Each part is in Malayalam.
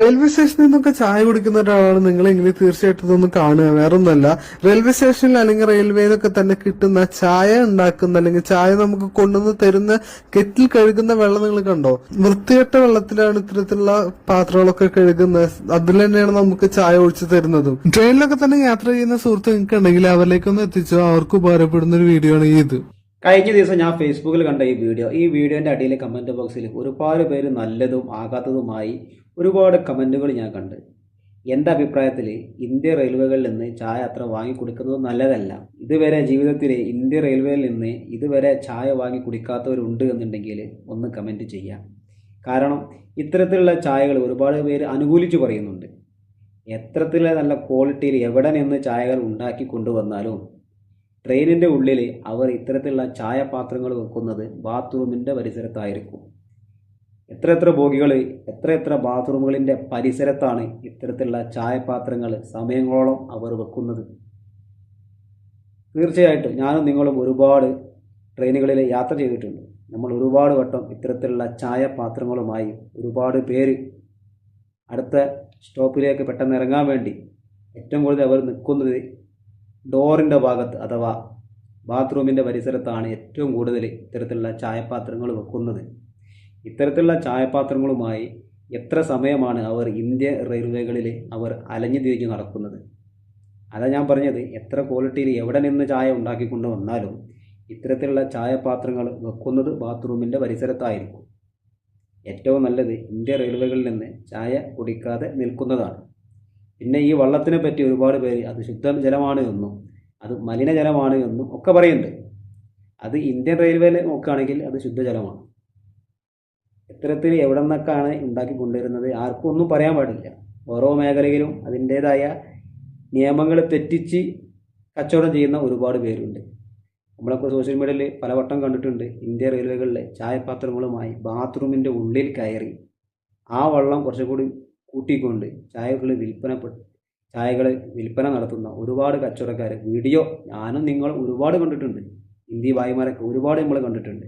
റെയിൽവേ സ്റ്റേഷനിൽ നിന്നൊക്കെ ചായ കുടിക്കുന്ന ഒരാളാണ് നിങ്ങളെങ്കിൽ തീർച്ചയായിട്ടും ഇതൊന്ന് കാണുക. വേറൊന്നല്ല, റെയിൽവേ സ്റ്റേഷനിൽ അല്ലെങ്കിൽ റെയിൽവേയിലൊക്കെ തന്നെ കിട്ടുന്ന ചായ ഉണ്ടാക്കുന്ന അല്ലെങ്കിൽ ചായ നമുക്ക് കൊണ്ടുവന്ന് തരുന്ന കെറ്റിൽ കഴുകുന്ന വെള്ളം നിങ്ങൾ കണ്ടോ? വൃത്തികെട്ട വെള്ളത്തിലാണ് ഇത്തരത്തിലുള്ള പാത്രങ്ങളൊക്കെ കഴുകുന്നത്. അതിൽ തന്നെയാണ് നമുക്ക് ചായ ഒഴിച്ചു തരുന്നതും. ട്രെയിനിലൊക്കെ തന്നെ യാത്ര ചെയ്യുന്ന സുഹൃത്ത് നിങ്ങൾക്ക് ഉണ്ടെങ്കിൽ അവരിലേക്കൊന്ന് എത്തിച്ചോ. അവർക്ക് ഉപകാരപ്പെടുന്ന ഒരു വീഡിയോ ആണ് ഇത്. കഴിഞ്ഞ ദിവസം ഞാൻ ഫേസ്ബുക്കിൽ കണ്ട ഈ വീഡിയോൻ്റെ അടിയിലെ കമൻറ്റ് ബോക്സിൽ ഒരുപാട് പേര് നല്ലതും ആകാത്തതുമായി ഒരുപാട് കമൻറ്റുകൾ ഞാൻ കണ്ട്. എൻ്റെ അഭിപ്രായത്തിൽ ഇന്ത്യ റെയിൽവേകളിൽ നിന്ന് ചായ അത്ര വാങ്ങി കുടിക്കുന്നത് നല്ലതല്ല. ഇതുവരെ ജീവിതത്തിൽ ഇന്ത്യ റെയിൽവേയിൽ നിന്ന് ഇതുവരെ ചായ വാങ്ങി കുടിക്കാത്തവരുണ്ട് എന്നുണ്ടെങ്കിൽ ഒന്ന് കമൻറ്റ് ചെയ്യാം. കാരണം ഇത്തരത്തിലുള്ള ചായകൾ ഒരുപാട് പേര് അനുകൂലിച്ച് പറയുന്നുണ്ട്. എത്രത്തിലുള്ള നല്ല ക്വാളിറ്റിയിൽ എവിടെ നിന്ന് ചായകൾ ഉണ്ടാക്കി കൊണ്ടുവന്നാലും ട്രെയിനിൻ്റെ ഉള്ളിൽ അവർ ഇത്തരത്തിലുള്ള ചായപാത്രങ്ങൾ വെക്കുന്നത് ബാത്റൂമിൻ്റെ പരിസരത്തായിരിക്കും. എത്ര ബോഗികൾ, എത്ര ബാത്റൂമുകളിൻ്റെ പരിസരത്താണ് ഇത്തരത്തിലുള്ള ചായപാത്രങ്ങൾ സമയങ്ങളോളം അവർ വെക്കുന്നത്. തീർച്ചയായിട്ടും ഞാനും നിങ്ങളും ഒരുപാട് ട്രെയിനുകളിൽ യാത്ര ചെയ്തിട്ടുണ്ട്. നമ്മൾ ഒരുപാട് വട്ടം ഇത്തരത്തിലുള്ള ചായപാത്രങ്ങളുമായി ഒരുപാട് പേര് അടുത്ത സ്റ്റോപ്പിലേക്ക് പെട്ടെന്ന് ഇറങ്ങാൻ വേണ്ടി ഏറ്റവും കൂടുതൽ അവർ നിൽക്കുന്നത് ഡോറിൻ്റെ ഭാഗത്ത് അഥവാ ബാത്റൂമിൻ്റെ പരിസരത്താണ് ഏറ്റവും കൂടുതൽ ഇത്തരത്തിലുള്ള ചായപാത്രങ്ങൾ വെക്കുന്നത്. ഇത്തരത്തിലുള്ള ചായപാത്രങ്ങളുമായി എത്ര സമയമാണ് അവർ ഇന്ത്യ റെയിൽവേകളിൽ അവർ അലഞ്ഞു തിരിഞ്ഞ് നടക്കുന്നത്. അതാ ഞാൻ പറഞ്ഞത്, എത്ര ക്വാളിറ്റിയിൽ എവിടെ നിന്ന് ചായ ഉണ്ടാക്കിക്കൊണ്ട് വന്നാലും ഇത്തരത്തിലുള്ള ചായപാത്രങ്ങൾ വെക്കുന്നത് ബാത്റൂമിൻ്റെ പരിസരത്തായിരിക്കും. ഏറ്റവും നല്ലത് ഇന്ത്യ റെയിൽവേകളിൽ നിന്ന് ചായ കുടിക്കാതെ നിൽക്കുന്നതാണ്. പിന്നെ ഈ വള്ളത്തിനെ പറ്റി ഒരുപാട് പേര് അത് ശുദ്ധജലമാണ് എന്നും അത് മലിനജലമാണ് എന്നും ഒക്കെ പറയുന്നുണ്ട്. അത് ഇന്ത്യൻ റെയിൽവേയിൽ നോക്കുകയാണെങ്കിൽ അത് ശുദ്ധജലമാണ്. ഇത്തരത്തിൽ എവിടെ നിന്നൊക്കെയാണ് ഉണ്ടാക്കി കൊണ്ടുവരുന്നത് ആർക്കും ഒന്നും പറയാൻ പാടില്ല. ഓരോ മേഖലയിലും അതിൻ്റേതായ നിയമങ്ങൾ തെറ്റിച്ച് കച്ചവടം ചെയ്യുന്ന ഒരുപാട് പേരുണ്ട്. നമ്മളൊക്കെ സോഷ്യൽ മീഡിയയിൽ പലവട്ടം കണ്ടിട്ടുണ്ട്. ഇന്ത്യ റെയിൽവേകളിലെ ചായപാത്രങ്ങളുമായി ബാത്റൂമിൻ്റെ ഉള്ളിൽ കയറി ആ വെള്ളം കുറച്ചുകൂടി കൂട്ടിക്കൊണ്ട് ചായകൾ വിൽപ്പന നടത്തുന്ന ഒരുപാട് കച്ചവടക്കാർ വീഡിയോ ഞാനും നിങ്ങൾ ഒരുപാട് കണ്ടിട്ടുണ്ട്. ഹിന്ദി ഭായിമാരൊക്കെ ഒരുപാട് നമ്മൾ കണ്ടിട്ടുണ്ട്.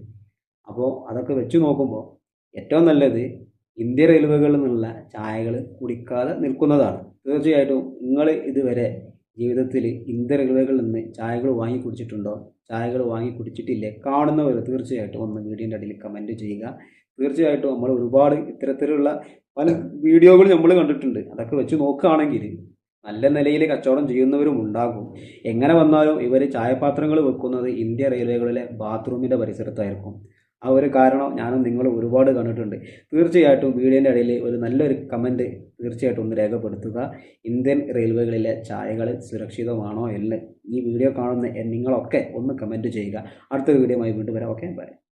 അപ്പോൾ അതൊക്കെ വെച്ച് നോക്കുമ്പോൾ ഏറ്റവും നല്ലത് ഇന്ത്യ റെയിൽവേകളിൽ നിന്നുള്ള ചായകൾ കുടിക്കാതെ നിൽക്കുന്നതാണ്. തീർച്ചയായിട്ടും നിങ്ങൾ ഇതുവരെ ജീവിതത്തിൽ ഇന്ത്യ റെയിൽവേകളിൽ നിന്ന് ചായകൾ വാങ്ങി കുടിച്ചിട്ടുണ്ടോ? ചായകൾ വാങ്ങി കുടിച്ചിട്ടില്ലേ? കാണുന്നവർ തീർച്ചയായിട്ടും ഒന്ന് വീഡിയോൻ്റെ അടിയിൽ കമൻറ്റ് ചെയ്യുക. തീർച്ചയായിട്ടും നമ്മൾ ഒരുപാട് ഇത്തരത്തിലുള്ള പല വീഡിയോകൾ നമ്മൾ കണ്ടിട്ടുണ്ട്. അതൊക്കെ വെച്ച് നോക്കുകയാണെങ്കിൽ നല്ല നിലയിൽ കച്ചവടം ചെയ്യുന്നവരും ഉണ്ടാകും. എങ്ങനെ വന്നാലും ഇവർ ചായപാത്രങ്ങൾ വെക്കുന്നത് ഇന്ത്യ റെയിൽവേകളിലെ ബാത്റൂമിൻ്റെ പരിസരത്തായിരിക്കും. ആ ഒരു കാരണം ഞാനും നിങ്ങളും ഒരുപാട് കണ്ടിട്ടുണ്ട്. തീർച്ചയായിട്ടും വീഡിയോൻ്റെ ഇടയിൽ ഒരു നല്ലൊരു കമൻറ്റ് തീർച്ചയായിട്ടും ഒന്ന് രേഖപ്പെടുത്തുക. ഇന്ത്യൻ റെയിൽവേകളിലെ ചായകൾ സുരക്ഷിതമാണോ എന്ന് ഈ വീഡിയോ കാണുന്ന നിങ്ങളൊക്കെ ഒന്ന് കമൻറ്റ് ചെയ്യുക. അടുത്തൊരു വീഡിയോയുമായി വീണ്ടും വരാം. Okay, by.